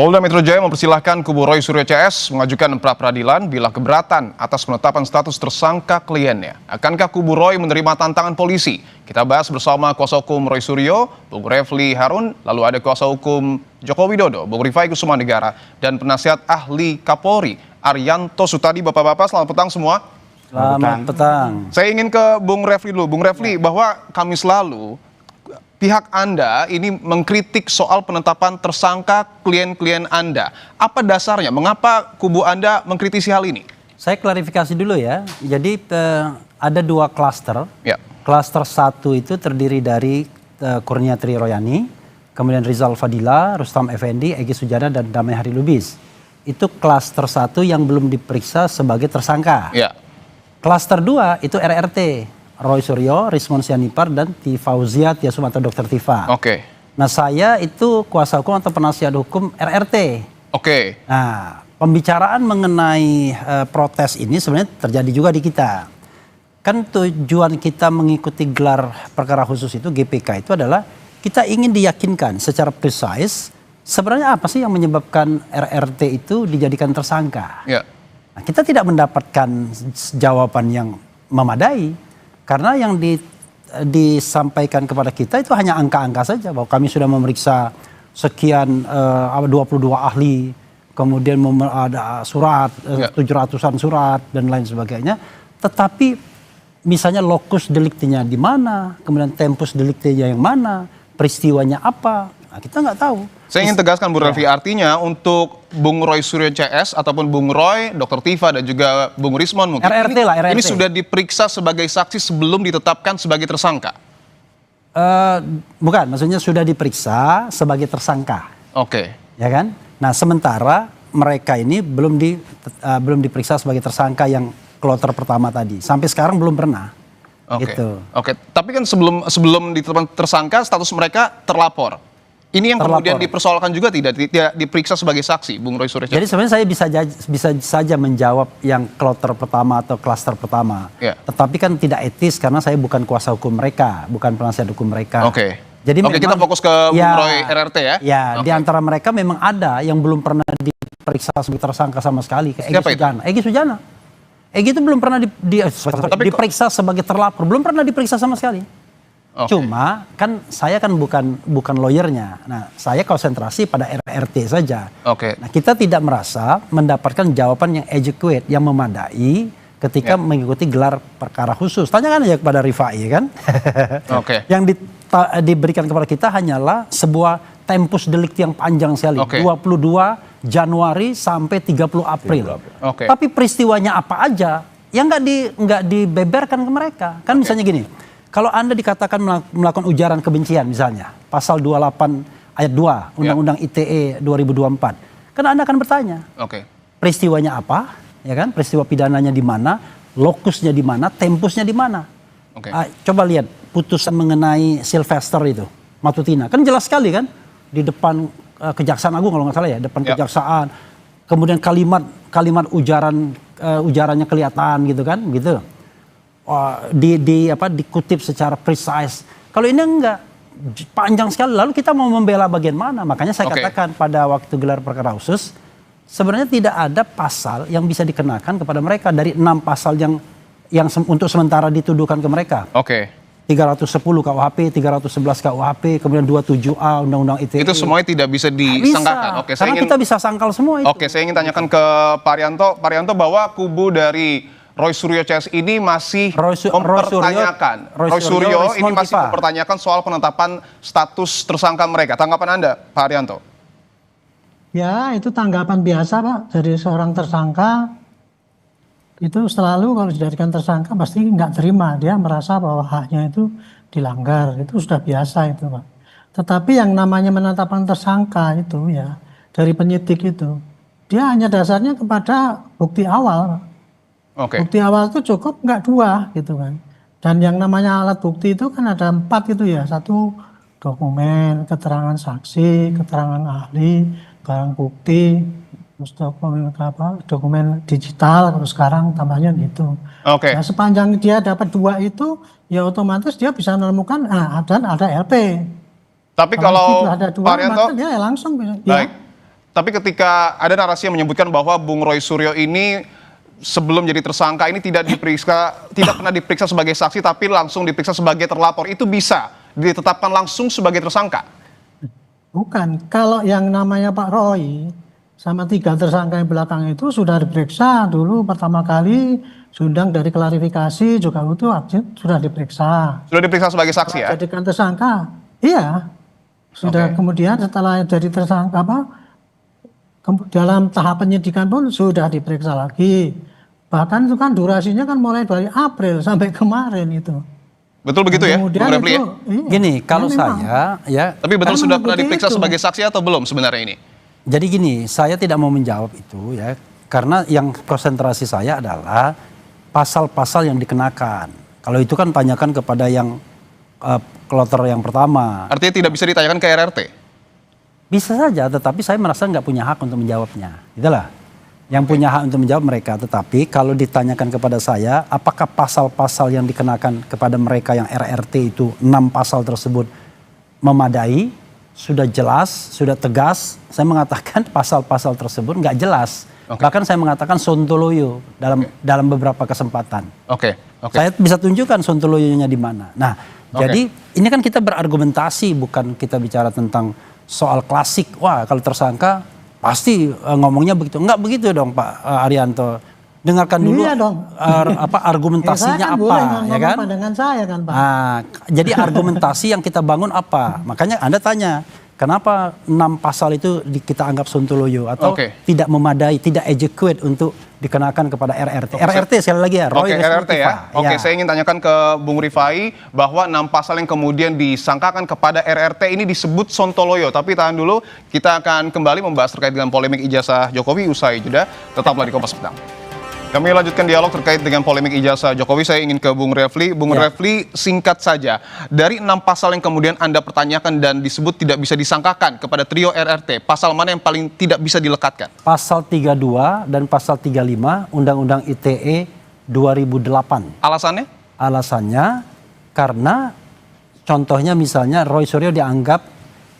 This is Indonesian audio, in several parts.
Polda Metro Jaya mempersilahkan kubu Roy Suryo CS mengajukan pra-peradilan bila keberatan atas penetapan status tersangka kliennya. Akankah kubu Roy menerima tantangan polisi? Kita bahas bersama kuasa hukum Roy Suryo, Bung Refli Harun, lalu ada kuasa hukum Joko Widodo, Bung Rifai Kussumanegara, dan penasihat ahli Kapolri, Arianto Sutadi. Bapak-bapak, selamat petang semua. Selamat petang. Saya ingin ke Bung Refli dulu. Bung Refli, bahwa Kamis lalu pihak Anda ini mengkritik soal penetapan tersangka klien-klien Anda. Apa dasarnya? Mengapa kubu Anda mengkritisi hal ini? Saya klarifikasi dulu ya. Jadi ada dua klaster. Ya. Klaster 1 itu terdiri dari Kurnia Tri Royani, kemudian Rizal Fadila, Rustam Effendi, Egy Sujana, dan Damai Hari Lubis. Itu klaster 1 yang belum diperiksa sebagai tersangka. Ya. Klaster 2 itu RRT. Roy Suryo, Rismon Sianipar, dan Fauzia Tiasum atau Dr. Tifa. Oke. Nah, saya itu kuasa hukum atau penasihat hukum RRT. Oke. Nah, pembicaraan mengenai protes ini sebenarnya terjadi juga di kita. Kan tujuan kita mengikuti gelar perkara khusus itu, GPK itu adalah kita ingin diyakinkan secara precise sebenarnya apa sih yang menyebabkan RRT itu dijadikan tersangka. Ya. Nah, kita tidak mendapatkan jawaban yang memadai. Karena yang disampaikan kepada kita itu hanya angka-angka saja, bahwa kami sudah memeriksa sekian 22 ahli, kemudian ada surat, 700-an surat dan lain sebagainya. Tetapi misalnya lokus deliktinya di mana, kemudian tempus deliktinya yang mana, peristiwanya apa, nah, kita nggak tahu. Saya ingin tegaskan, Bu Refli, artinya untuk Bung Roy Suryo CS ataupun Bung Roy, Dr. Tifa, dan juga Bung Rismon mungkin RRT. ini sudah diperiksa sebagai saksi sebelum ditetapkan sebagai tersangka? Bukan, maksudnya sudah diperiksa sebagai tersangka. Oke. Ya kan? Nah, sementara mereka ini belum diperiksa sebagai tersangka yang kloter pertama tadi. Sampai sekarang belum pernah. Oke. Gitu. Oke. Tapi kan sebelum ditetapkan tersangka, status mereka terlapor. Ini yang kemudian dipersoalkan juga tidak diperiksa sebagai saksi, Bung Roy Suryo. Jadi sebenarnya saya bisa saja menjawab yang kloter pertama atau klaster pertama. Ya. Tetapi kan tidak etis karena saya bukan kuasa hukum mereka, bukan penasihat hukum mereka. Oke. Jadi Oke, kita fokus ke Bung Roy RRT ya. Ya, di antara mereka memang ada yang belum pernah diperiksa sebagai tersangka sama sekali. Siapa itu? Egy Sujana. Egy itu belum pernah diperiksa sebagai terlapor, belum pernah diperiksa sama sekali. Okay. Cuma kan saya kan bukan lawyernya. Nah, saya konsentrasi pada RRT saja. Oke. Nah, kita tidak merasa mendapatkan jawaban yang adequate, yang memadai ketika mengikuti gelar perkara khusus. Tanyakan aja kepada Rifai kan. Oke. Yang diberikan kepada kita hanyalah sebuah tempus delikti yang panjang sekali. 22 Januari sampai 30 April. Oke. Tapi peristiwanya apa aja yang nggak dibeberkan ke mereka. Kan misalnya gini. Kalau Anda dikatakan melakukan ujaran kebencian misalnya, pasal 28 ayat 2 Undang-Undang ITE 2024, kan Anda akan bertanya, peristiwanya apa, ya kan? Peristiwa pidananya di mana, lokusnya di mana, tempusnya di mana. Coba lihat putusan mengenai Sylvester itu, Matutina, kan jelas sekali kan, di depan Kejaksaan Agung kalau nggak salah ya, depan Kejaksaan, kemudian kalimat ujarannya kelihatan gitu kan, gitu. Dikutip secara precise. Kalau ini enggak, panjang sekali. Lalu kita mau membela bagian mana? Makanya saya katakan pada waktu gelar perkara khusus, sebenarnya tidak ada pasal yang bisa dikenakan kepada mereka dari 6 pasal yang untuk sementara dituduhkan ke mereka. 310 KUHP, 311 KUHP, kemudian 27A Undang-Undang ITE. Itu semuanya tidak bisa disangkakan. Karena kita bisa sangkal semua itu. Saya ingin tanyakan ke Pak Arianto bahwa kubu dari Roy Suryo CS ini masih mempertanyakan. Roy Suryo ini masih mempertanyakan soal penetapan status tersangka mereka. Tanggapan Anda, Pak Arianto? Ya, itu tanggapan biasa, Pak. Dari seorang tersangka, itu selalu kalau dijadikan tersangka pasti nggak terima. Dia merasa bahwa haknya itu dilanggar. Itu sudah biasa itu, Pak. Tetapi yang namanya menetapkan tersangka itu ya, dari penyidik itu, dia hanya dasarnya kepada bukti awal, Pak. Bukti awal itu cukup nggak 2 gitu kan. Dan yang namanya alat bukti itu kan ada 4 itu ya. 1 dokumen, keterangan saksi, keterangan ahli, barang bukti, terus dokumen digital kalau sekarang tambahnya gitu. Nah, sepanjang dia dapat 2 itu ya otomatis dia bisa menemukan dan ada LP. Tapi kalau ada 2 Pak Arianto, dia langsung baik. Tapi ketika ada narasi yang menyebutkan bahwa Bung Roy Suryo ini sebelum jadi tersangka ini tidak pernah diperiksa sebagai saksi, tapi langsung diperiksa sebagai terlapor, itu bisa ditetapkan langsung sebagai tersangka? Bukan, kalau yang namanya Pak Roy sama 3 tersangka yang belakang itu sudah diperiksa dulu pertama kali, diundang dari klarifikasi juga itu sudah diperiksa. Sudah diperiksa sebagai saksi ya? Jadikan tersangka, iya. Sudah kemudian setelah jadi tersangka dalam tahap penyidikan pun sudah diperiksa lagi. Bahkan itu kan durasinya kan mulai dari April sampai kemarin itu. Betul begitu ya, Bung Refli ya? Iya, Gini, kalau memang. saya ya. Tapi betul Karena sudah memang pernah diperiksa begitu. sebagai saksi atau belum sebenarnya ini? Jadi gini, saya tidak mau menjawab itu ya, karena yang konsentrasi saya adalah pasal-pasal yang dikenakan. Kalau itu kan tanyakan kepada yang kloter yang pertama. Artinya tidak bisa ditanyakan ke RRT? Bisa saja, tetapi saya merasa nggak punya hak untuk menjawabnya. Itulah. Yang punya hak untuk menjawab mereka. Tetapi kalau ditanyakan kepada saya, apakah pasal-pasal yang dikenakan kepada mereka yang RRT itu 6 pasal tersebut memadai, sudah jelas, sudah tegas. Saya mengatakan pasal-pasal tersebut nggak jelas. Bahkan saya mengatakan sontoloyo dalam beberapa kesempatan. Oke. Saya bisa tunjukkan sontoloyonya di mana. Nah, jadi ini kan kita berargumentasi, bukan kita bicara tentang soal klasik. Wah, kalau tersangka pasti ngomongnya begitu. Enggak begitu dong, Pak Arianto. Dengarkan dulu Iya dong. argumentasinya saya kan apa, boleh ya kan? pandangan saya kan, Pak. Nah, jadi argumentasi yang kita bangun apa? Makanya Anda tanya, kenapa 6 pasal itu kita anggap sontoloyo atau tidak memadai, tidak adequate untuk dikenakan kepada RRT. RRT sekali lagi ya, Roy RRT ya. Saya ingin tanyakan ke Bung Rifai bahwa 6 pasal yang kemudian disangkakan kepada RRT ini disebut sontoloyo. Tapi tahan dulu, kita akan kembali membahas terkait dengan polemik ijazah Jokowi usai jeda. Tetaplah di Kompas Petang. Kami lanjutkan dialog terkait dengan polemik ijazah Jokowi. Saya ingin ke Bung Refli. Bung Refli, singkat saja. Dari 6 pasal yang kemudian Anda pertanyakan dan disebut tidak bisa disangkakan kepada trio RRT, pasal mana yang paling tidak bisa dilekatkan? Pasal 32 dan pasal 35 Undang-Undang ITE 2008. Alasannya? Alasannya karena contohnya misalnya Roy Suryo dianggap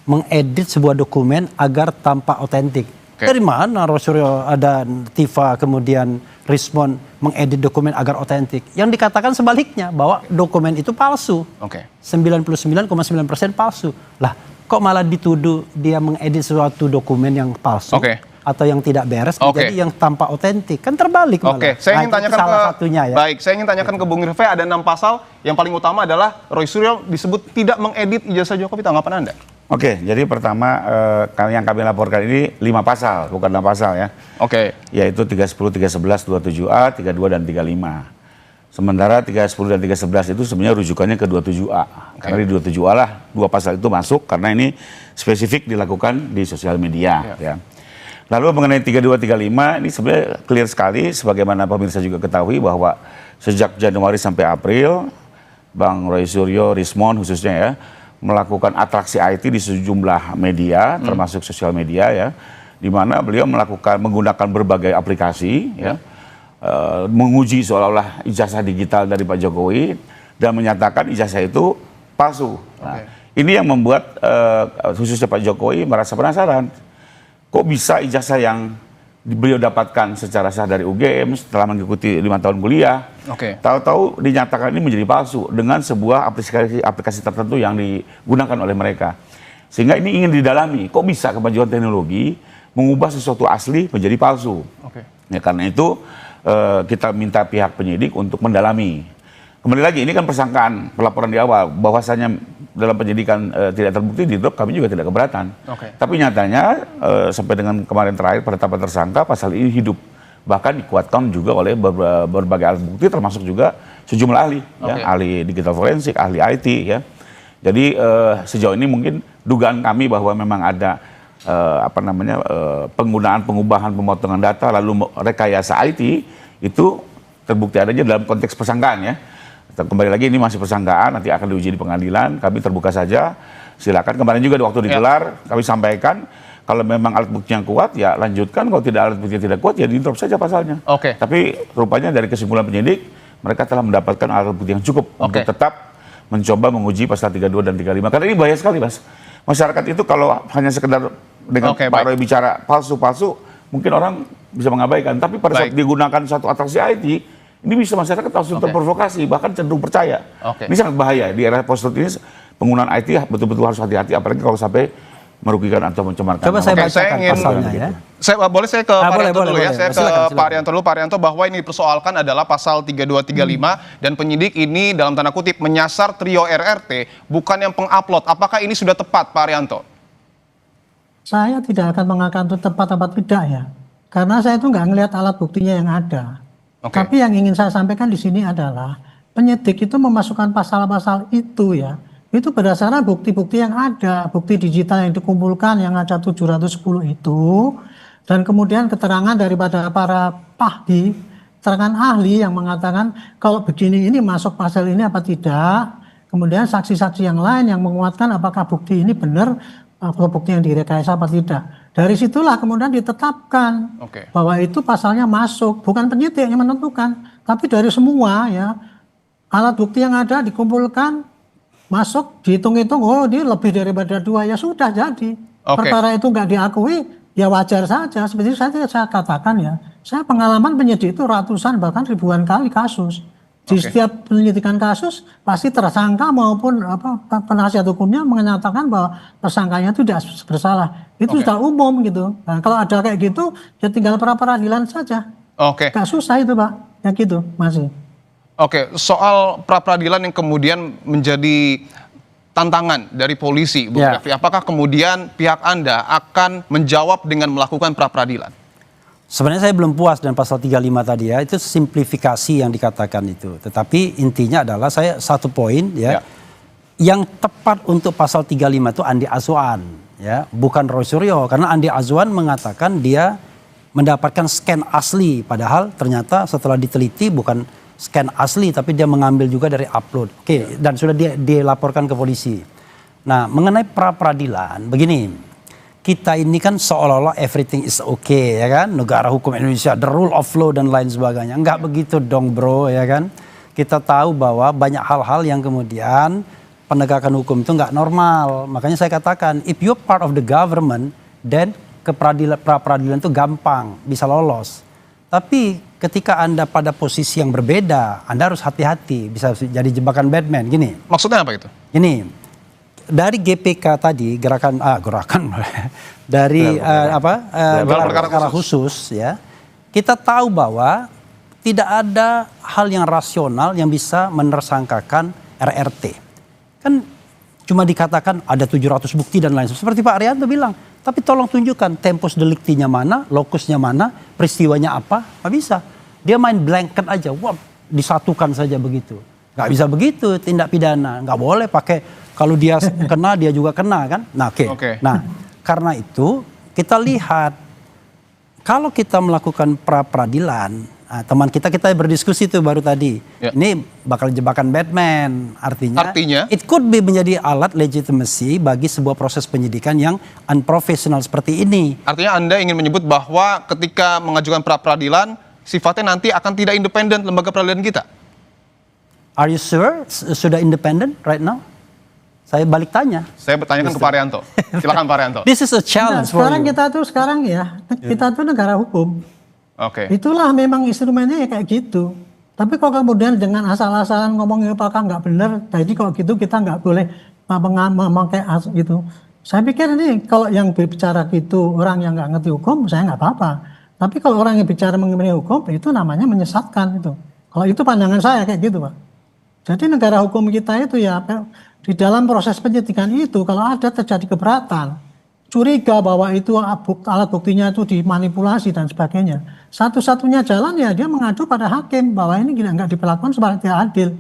mengedit sebuah dokumen agar tampak otentik. Dari mana Roy Suryo ada Tifa kemudian Rismon mengedit dokumen agar otentik? Yang dikatakan sebaliknya bahwa dokumen itu palsu. 99,9% palsu. Lah, kok malah dituduh dia mengedit suatu dokumen yang palsu atau yang tidak beres menjadi yang tampak otentik? Kan terbalik malah. Saya ingin tanyakan salah satunya ya. Baik, saya ingin tanyakan ke Bung Rifai, ada 6 pasal yang paling utama adalah Roy Suryo disebut tidak mengedit ijazah Jokowi. Tanggapan Anda? Jadi pertama yang kami laporkan ini 5 pasal, bukan 6 pasal ya. Yaitu 310, 311, 27A, 32 dan 35. Sementara 310 dan 311 itu sebenarnya rujukannya ke 27A. Karena di 27A lah 2 pasal itu masuk karena ini spesifik dilakukan di sosial media ya. Lalu mengenai 32, 35 ini sebenarnya clear sekali sebagaimana pemirsa juga ketahui bahwa sejak Januari sampai April Bang Roy Suryo, Rismon khususnya ya, melakukan atraksi IT di sejumlah media, termasuk sosial media ya, di mana beliau menggunakan berbagai aplikasi ya, menguji seolah-olah ijazah digital dari Pak Jokowi dan menyatakan ijazah itu palsu. Nah, ini yang membuat khususnya Pak Jokowi merasa penasaran, kok bisa ijazah yang beliau dapatkan secara sah dari UGM setelah mengikuti 5 tahun kuliah, tahu-tahu dinyatakan ini menjadi palsu dengan sebuah aplikasi tertentu yang digunakan oleh mereka. Sehingga ini ingin didalami, kok bisa kemajuan teknologi mengubah sesuatu asli menjadi palsu. Ya, karena itu kita minta pihak penyidik untuk mendalami. Kembali lagi, ini kan persangkaan pelaporan di awal, bahwasanya dalam penyidikan tidak terbukti di drop, kami juga tidak keberatan. Tapi nyatanya sampai dengan kemarin terakhir penetapan tersangka, pasal ini hidup. Bahkan dikuatkan juga oleh berbagai alat bukti, termasuk juga sejumlah ahli, ya, ahli digital forensik, ahli IT. Ya. Jadi sejauh ini mungkin dugaan kami bahwa memang ada penggunaan, pengubahan, pemotongan data, lalu rekayasa IT, itu terbukti adanya dalam konteks persangkaan ya. Kembali lagi ini masih persangkaan, nanti akan diuji di pengadilan, kami terbuka saja, silakan. Kemarin juga waktu digelar, kami sampaikan, kalau memang alat bukti yang kuat, ya lanjutkan, kalau tidak alat bukti yang tidak kuat, ya di-drop saja pasalnya. Tapi rupanya dari kesimpulan penyidik, mereka telah mendapatkan alat bukti yang cukup untuk tetap mencoba menguji pasal 32 dan 35, karena ini bahaya sekali, Mas. Masyarakat itu kalau hanya sekedar dengan Pak Roy bicara palsu-palsu, mungkin orang bisa mengabaikan. Tapi pada saat digunakan satu atraksi IT, ini bisa masyarakat langsung terprovokasi, bahkan cenderung percaya. Ini sangat bahaya. Di era post-truth ini, penggunaan IT betul-betul harus hati-hati, apalagi kalau sampai merugikan atau mencemarkan. Coba saya bacakan pasalnya ya. Boleh saya ke Pak Arianto dulu ya. Saya ke silakan. Pak Arianto dulu. Pak Arianto, bahwa ini dipersoalkan adalah pasal 3235 dan penyidik ini dalam tanda kutip menyasar trio RRT, bukan yang pengupload. Apakah ini sudah tepat, Pak Arianto? Saya tidak akan mengatakan itu tepat atau tidak ya. Karena saya itu nggak ngelihat alat buktinya yang ada. Tapi yang ingin saya sampaikan di sini adalah penyidik itu memasukkan pasal-pasal itu ya. Itu berdasarkan bukti-bukti yang ada, bukti digital yang dikumpulkan yang ada 710 itu, dan kemudian keterangan daripada para pahdi, keterangan ahli yang mengatakan kalau begini ini masuk pasal ini apa tidak, kemudian saksi-saksi yang lain yang menguatkan apakah bukti ini benar atau bukti yang direkayasa apa tidak. Dari situlah kemudian ditetapkan bahwa itu pasalnya masuk, bukan penyidik yang menentukan, tapi dari semua ya alat bukti yang ada dikumpulkan, masuk, dihitung-hitung, oh dia lebih daripada 2, ya sudah jadi. Perkara itu nggak diakui, ya wajar saja. Seperti saya katakan ya, saya pengalaman penyidik itu ratusan bahkan ribuan kali kasus. Di setiap penyidikan kasus, pasti tersangka maupun penasihat hukumnya menyatakan bahwa tersangkanya itu tidak bersalah. Itu sudah umum gitu. Nah, kalau ada kayak gitu, ya tinggal pra-peradilan saja. Gak susah itu Pak, ya gitu masih. Soal pra-peradilan yang kemudian menjadi tantangan dari polisi, Bung Refli, apakah kemudian pihak Anda akan menjawab dengan melakukan pra-peradilan? Sebenarnya saya belum puas dengan pasal 35 tadi ya, itu simplifikasi yang dikatakan itu. Tetapi intinya adalah saya satu poin ya, yang tepat untuk pasal 35 itu Andi Azwan ya, bukan Roy Suryo, karena Andi Azwan mengatakan dia mendapatkan scan asli, padahal ternyata setelah diteliti bukan scan asli, tapi dia mengambil juga dari upload. Dan sudah dilaporkan ke polisi. Nah, mengenai pra-peradilan, begini, kita ini kan seolah-olah everything is okay, ya kan? Negara hukum Indonesia, the rule of law dan lain sebagainya. Enggak begitu dong bro, ya kan? Kita tahu bahwa banyak hal-hal yang kemudian penegakan hukum itu enggak normal. Makanya saya katakan, if you're part of the government, then pra-peradilan itu gampang, bisa lolos. Tapi ketika Anda pada posisi yang berbeda, Anda harus hati-hati, bisa jadi jebakan Batman. Gini. Maksudnya apa itu? Gini, dari GPK tadi gerakan dari gelar perkara khusus ya, kita tahu bahwa tidak ada hal yang rasional yang bisa menersangkakan RRT. Kan cuma dikatakan ada 700 bukti dan lain sebagainya. Seperti Pak Arianto bilang. Tapi tolong tunjukkan tempus deliktinya mana, lokusnya mana, peristiwanya apa, nggak bisa. Dia main blanket aja, wah disatukan saja begitu. Nggak bisa begitu tindak pidana, nggak boleh pakai kalau dia kena dia juga kena kan. Nah Nah karena itu kita lihat kalau kita melakukan pra-peradilan, teman kita berdiskusi tuh baru tadi. Ini bakal jebakan Batman, artinya it could be menjadi alat legitimacy bagi sebuah proses penyidikan yang unprofessional seperti ini. Artinya Anda ingin menyebut bahwa ketika mengajukan pra-peradilan sifatnya nanti akan tidak independen lembaga peradilan kita? Are you sure sudah independen right now? Saya balik tanya. Saya bertanyakan ke Pak Arianto. Silakan Pak Arianto. This is a challenge for you. Kita tuh negara hukum. Itulah memang instrumennya ya kayak gitu. Tapi kalau kemudian dengan asal-asalan ngomongin apakah nggak benar, jadi kalau gitu kita nggak boleh memakai gitu. Saya pikir ini kalau yang berbicara gitu orang yang nggak ngerti hukum, saya nggak apa-apa. Tapi kalau orang yang bicara mengenai hukum itu namanya menyesatkan itu. Kalau itu pandangan saya kayak gitu Pak. Jadi negara hukum kita itu ya di dalam proses penyidikan itu kalau ada terjadi keberatan, curiga bahwa itu alat buktinya itu dimanipulasi dan sebagainya. Satu-satunya jalan ya dia mengadu pada hakim bahwa ini nggak diperlakukan sebagai adil.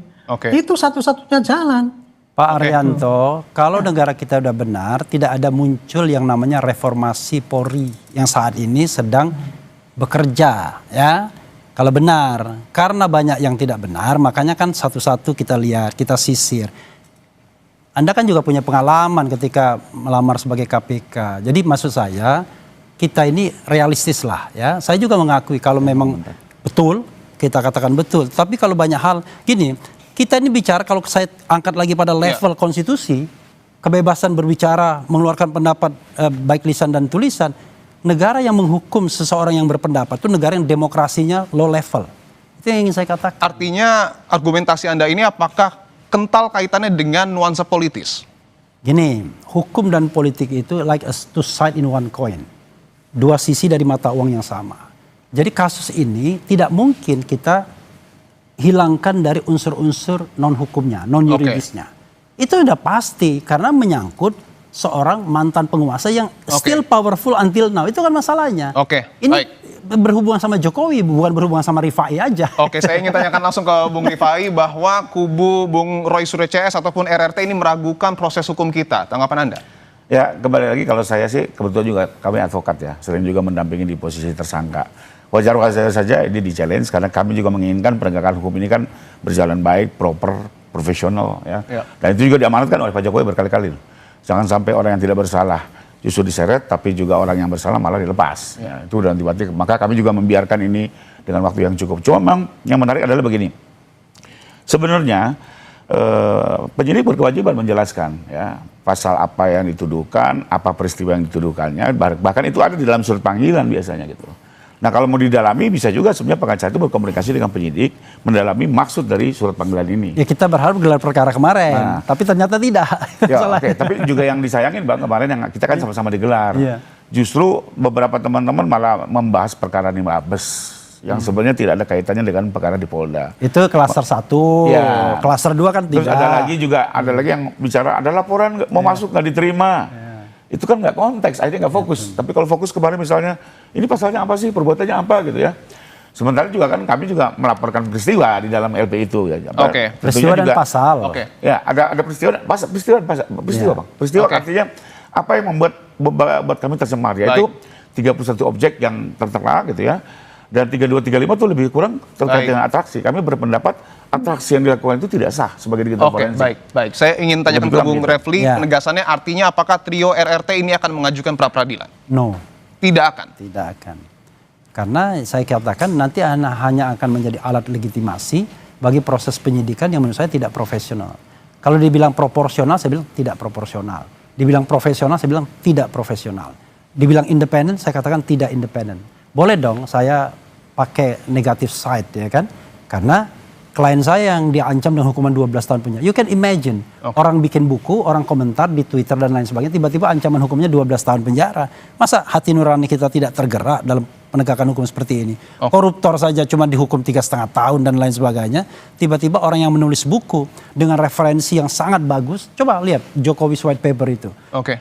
Itu satu-satunya jalan. Pak Arianto, kalau negara kita udah benar, tidak ada muncul yang namanya reformasi Polri yang saat ini sedang bekerja, ya. Kalau benar, karena banyak yang tidak benar, makanya kan satu-satu kita lihat, kita sisir. Anda kan juga punya pengalaman ketika melamar sebagai KPK. Jadi maksud saya, kita ini realistis lah ya. Saya juga mengakui kalau memang betul, kita katakan betul. Tapi kalau banyak hal, gini, kita ini bicara kalau saya angkat lagi pada level konstitusi, kebebasan berbicara, mengeluarkan pendapat baik lisan dan tulisan, negara yang menghukum seseorang yang berpendapat itu negara yang demokrasinya low level. Itu yang ingin saya katakan. Artinya argumentasi Anda ini apakah kental kaitannya dengan nuansa politis? Gini, hukum dan politik itu like two side in one coin. Dua sisi dari mata uang yang sama. Jadi kasus ini tidak mungkin kita hilangkan dari unsur-unsur non-hukumnya, non-yuridisnya. Itu udah pasti karena menyangkut seorang mantan penguasa yang still powerful until now. Itu kan masalahnya. Ini baik. Berhubungan sama Jokowi, bukan berhubungan sama Rifai aja. Saya ingin tanyakan langsung ke Bung Rifai bahwa kubu Bung Roy Suryo CS ataupun RRT ini meragukan proses hukum kita. Tanggapan Anda? Ya, kembali lagi kalau saya sih kebetulan juga kami advokat ya, sering juga mendampingi di posisi tersangka. Wajar-wajar saja ini di-challenge karena kami juga menginginkan penegakan hukum ini kan berjalan baik, proper, profesional ya. Dan itu juga diamanatkan oleh Pak Jokowi berkali-kali. Jangan sampai orang yang tidak bersalah justru diseret, tapi juga orang yang bersalah malah dilepas. Ya, itu udah nanti. Maka kami juga membiarkan ini dengan waktu yang cukup. Cuma memang yang menarik adalah begini. Sebenarnya penyidik berkewajiban menjelaskan ya pasal apa yang dituduhkan, apa peristiwa yang dituduhkannya, bahkan itu ada di dalam surat panggilan biasanya gitu. Nah kalau mau didalami bisa juga sebenarnya pengacara itu berkomunikasi dengan penyidik mendalami maksud dari surat panggilan ini. Ya kita berharap gelar perkara kemarin, tapi ternyata tidak. Ya, tapi juga yang disayangin Bang kemarin yang kita kan sama-sama digelar. Justru beberapa teman-teman malah membahas perkara di Mabes yang sebenarnya tidak ada kaitannya dengan perkara di Polda. Itu klaster 1, klaster 2 kan tidak. Terus ada lagi yang bicara ada laporan mau masuk nggak diterima. Itu kan nggak konteks, akhirnya nggak fokus. Tapi kalau fokus kemarin misalnya, ini pasalnya apa sih, perbuatannya apa gitu ya. Sementara juga kan kami juga melaporkan peristiwa di dalam LP itu. Ya. Peristiwa dan pasal. Ya, ada peristiwa, Bang. Peristiwa artinya apa yang membuat kami tercemar, yaitu 31 objek yang tertera gitu ya. Dan 3235 itu lebih kurang terkait dengan atraksi. Kami berpendapat atraksi yang dilakukan itu tidak sah sebagai digital forensik. Baik. Saya ingin tanyakan ke Bung Refli, penegasannya artinya apakah trio RRT ini akan mengajukan pra-peradilan? No. Tidak akan? Tidak akan. Karena saya katakan nanti hanya akan menjadi alat legitimasi bagi proses penyidikan yang menurut saya tidak profesional. Kalau dibilang proporsional, saya bilang tidak proporsional. Dibilang profesional, saya bilang tidak profesional. Dibilang independen, saya katakan tidak independen. Boleh dong saya pakai negative side ya kan. Karena klien saya yang diancam dengan hukuman 12 tahun penjara. You can imagine orang bikin buku, orang komentar di Twitter dan lain sebagainya, tiba-tiba ancaman hukumnya 12 tahun penjara. Masa hati nurani kita tidak tergerak dalam penegakan hukum seperti ini? Koruptor saja cuma dihukum 3,5 tahun dan lain sebagainya. Tiba-tiba orang yang menulis buku dengan referensi yang sangat bagus. Coba lihat Jokowi's white paper itu.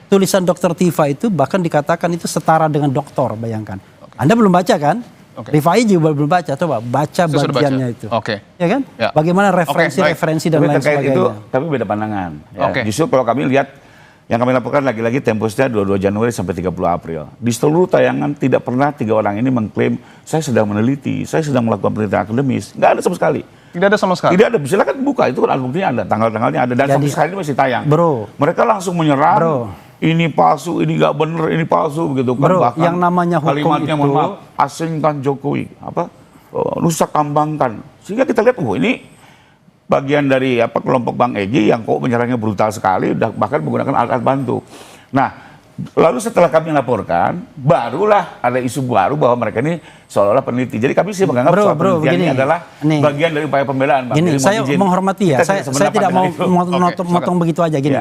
Tulisan Dr. Tifa itu bahkan dikatakan itu setara dengan doktor, bayangkan. Anda belum baca kan? Rifai juga belum baca, coba baca bagiannya itu. Ya kan? Bagaimana referensi dan lain sebagainya. Itu tapi beda pandangan. Ya. Justru kalau kami lihat yang kami laporkan lagi-lagi temposnya 22 Januari sampai 30 April. Di seluruh tayangan tidak pernah 3 orang ini mengklaim saya sedang meneliti, saya sedang melakukan penelitian akademis. Nggak ada sama sekali. Tidak ada sama sekali? Tidak ada. Silakan buka, itu kan alat buktinya ada, tanggal-tanggalnya ada. Dan sampai sekarang ini masih tayang. Mereka langsung menyerang. Ini palsu, ini nggak bener, ini palsu begitu kan. Bahkan yang namanya hukum kalimatnya, itu mohon maaf, asingkan Jokowi, rusak kambangkan. Sehingga kita lihat, ini bagian dari kelompok Bang Egy yang kok menyerangnya brutal sekali, bahkan menggunakan alat bantu. Nah, lalu setelah kami laporkan, barulah ada isu baru bahwa mereka ini seolah-olah peneliti. Jadi kami sih menganggap soal penelitian ini adalah bagian dari upaya pembelaan. Gini, saya menghormati ya, saya tidak mau motong begitu aja gini.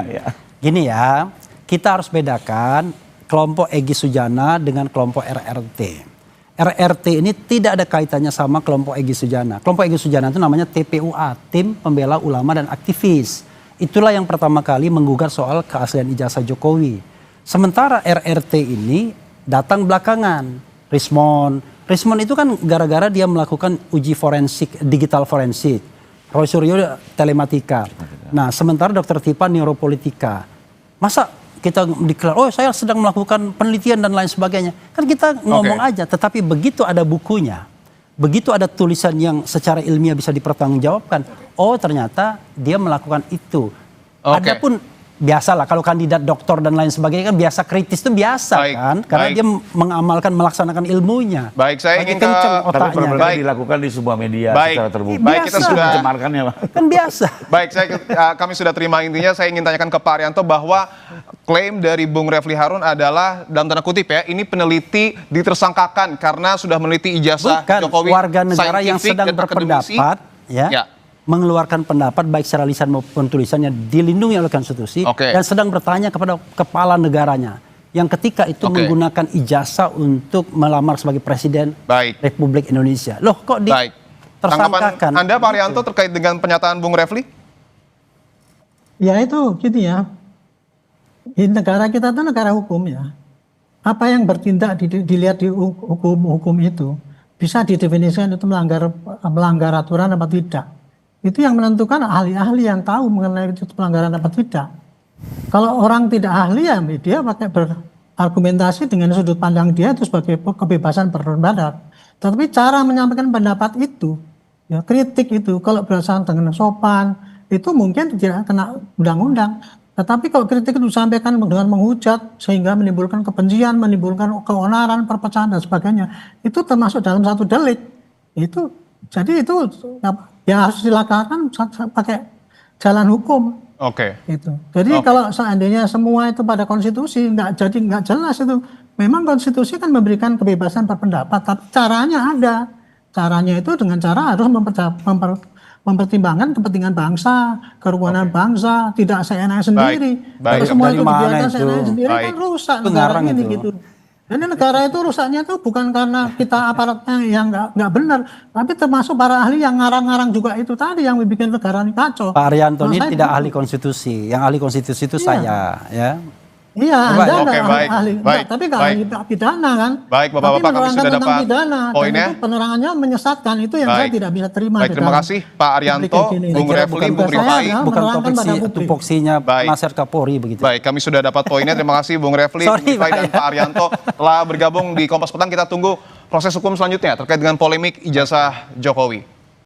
Gini ya. Kita harus bedakan kelompok Egy Sujana dengan kelompok RRT. RRT ini tidak ada kaitannya sama kelompok Egy Sujana. Kelompok Egy Sujana itu namanya TPUA, Tim Pembela Ulama dan Aktivis. Itulah yang pertama kali menggugat soal keaslian ijazah Jokowi. Sementara RRT ini datang belakangan. Rismon itu kan gara-gara dia melakukan uji forensik, digital forensik. Roy Suryo telematika. Nah sementara Dr. Tifa neuropolitika. Masa kita deklar, saya sedang melakukan penelitian dan lain sebagainya. Kan kita ngomong aja, tetapi begitu ada bukunya, begitu ada tulisan yang secara ilmiah bisa dipertanggungjawabkan, ternyata dia melakukan itu. Adapun biasalah kalau kandidat doktor dan lain sebagainya kan biasa kritis itu biasa kan, karena dia mengamalkan melaksanakan ilmunya. Baik, saya ingin tapi perbedaan dilakukan di sebuah media secara terbuka. Baik, kita sudah mencemarkannya, Pak. Kan biasa. Baik, kami sudah terima intinya. Saya ingin tanyakan ke Pak Arianto bahwa klaim dari Bung Refli Harun adalah dalam tanda kutip ya, ini peneliti ditersangkakan karena sudah meneliti ijazah Jokowi, warga negara yang sedang berpendapat mengeluarkan pendapat baik secara lisan maupun tulisannya dilindungi oleh konstitusi dan sedang bertanya kepada kepala negaranya yang ketika itu menggunakan ijazah untuk melamar sebagai presiden Republik Indonesia. Loh kok tersangkakan? Anda Pak Arianto terkait dengan pernyataan Bung Refli? Ya itu gitu ya. Di negara kita itu negara hukum ya. Apa yang bertindak dilihat di hukum itu bisa didefinisikan itu melanggar aturan apa tidak. Itu yang menentukan ahli-ahli yang tahu mengenai itu pelanggaran apa tidak. Kalau orang tidak ahli ya dia pakai berargumentasi dengan sudut pandang dia itu sebagai kebebasan berpendapat. Tetapi cara menyampaikan pendapat itu, ya kritik itu kalau berdasarkan dengan sopan itu mungkin tidak kena undang-undang. Tetapi kalau kritik itu disampaikan dengan menghujat sehingga menimbulkan kebencian, menimbulkan keonaran, perpecahan dan sebagainya, itu termasuk dalam satu delik. Itu jadi itu yang harus dilakukan pakai jalan hukum. Itu. Jadi kalau seandainya semua itu pada konstitusi nggak jelas itu. Memang konstitusi kan memberikan kebebasan berpendapat, tapi caranya ada. Caranya itu dengan cara harus mempertimbangkan kepentingan bangsa, kerukunan bangsa, tidak seenaknya sendiri. Kalau semua itu dibiarkan seenaknya sendiri kan rusak negara ini gitu. Jadi negara itu rusaknya itu bukan karena kita aparatnya yang nggak benar, tapi termasuk para ahli yang ngarang-ngarang juga itu tadi yang bikin negara ini kacau. Pak Arianto ini tidak ahli konstitusi, yang ahli konstitusi itu saya, ya. Iya, Anda nggak ahli, tapi nggak ahli pidana kan? Baik, Bapak-bapak, kami sudah dapat poinnya. Dan itu penerangannya menyesatkan, itu yang saya tidak bisa terima. Baik, terima kasih Pak Arianto, Bung Refli, Bung Rifai. Bukan tupoksinya penasihat Kapolri begitu. Baik, kami sudah dapat poinnya. Terima kasih Bung Refli, Bung Rifai, dan Pak Arianto telah bergabung di Kompas Petang. Kita tunggu proses hukum selanjutnya terkait dengan polemik ijazah Jokowi.